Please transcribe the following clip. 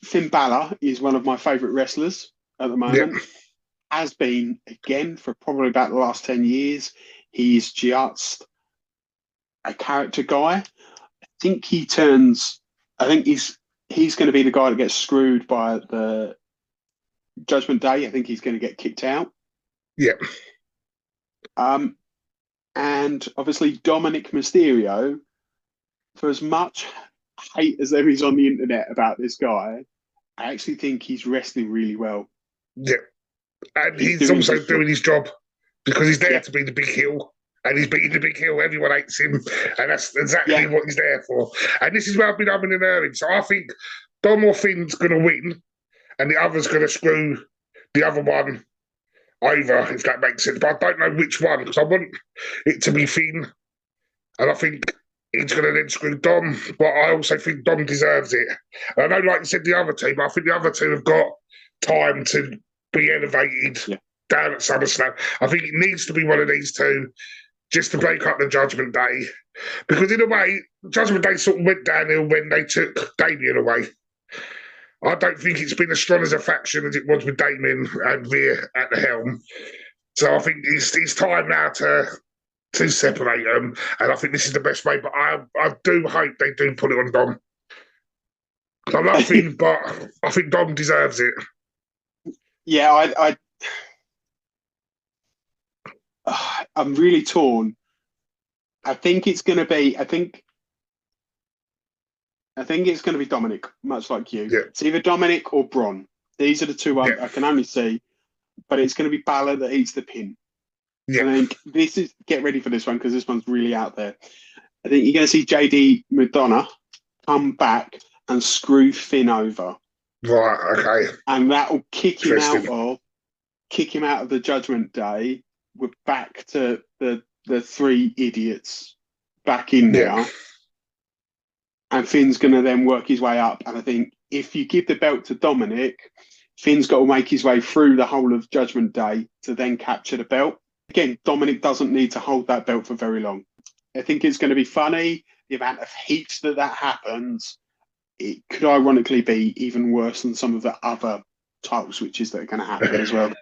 Finn Balor is one of my favourite wrestlers at the Yeah, moment. Has been again for probably about the last 10 years. He's just a character guy. Think he turns. I think he's going to be the guy that gets screwed by the Judgment Day. I think he's going to get kicked out. yeah, Um, and obviously Dominic Mysterio, for as much hate as there is on the internet about this guy, I actually think he's wrestling really well. yeah. And He's he's doing also his job. doing his job because he's there Yeah, to be the big heel. And he's beating the big heel. Everyone hates him. And that's exactly yeah, what he's there for. And this is where I've been humming and erring. So I think Dom or Finn's going to win and the other's going to screw the other one over, if that makes sense. But I don't know which one because I want it to be Finn. And I think he's going to then screw Dom. But I also think Dom deserves it. And I know, like you said, the other two, but I think the other two have got time to be elevated yeah. down at SummerSlam. I think it needs to be one of these two just to break up the Judgment Day. Because in a way, Judgment Day sort of went downhill when they took Damien away. I don't think it's been as strong as a faction as it was with Damien and Veer at the helm. So I think it's time now to separate them, and I think this is the best way. But I do hope they do put it on Dom. I love Finn, but I think Dom deserves it. Yeah, I'm really torn. I think it's going to be. I think it's going to be Dominic, much like you. Yeah, It's either Dominic or Bron. These are the two yeah, I can only see, but it's going to be Balor that eats the pin. yeah, I think this is get ready for this one because this one's really out there. I think you're going to see JD McDonough come back and screw Finn over, right, okay, and that will interesting. kick him out of the Judgment Day. We're back to the three idiots back in Yeah, now, and Finn's going to then work his way up. And I think if you give the belt to Dominic, Finn's got to make his way through the whole of Judgment Day to then capture the belt. Again, Dominic doesn't need to hold that belt for very long. I think it's going to be funny. The amount of heat that happens, it could ironically be even worse than some of the other title switches that are going to happen as well.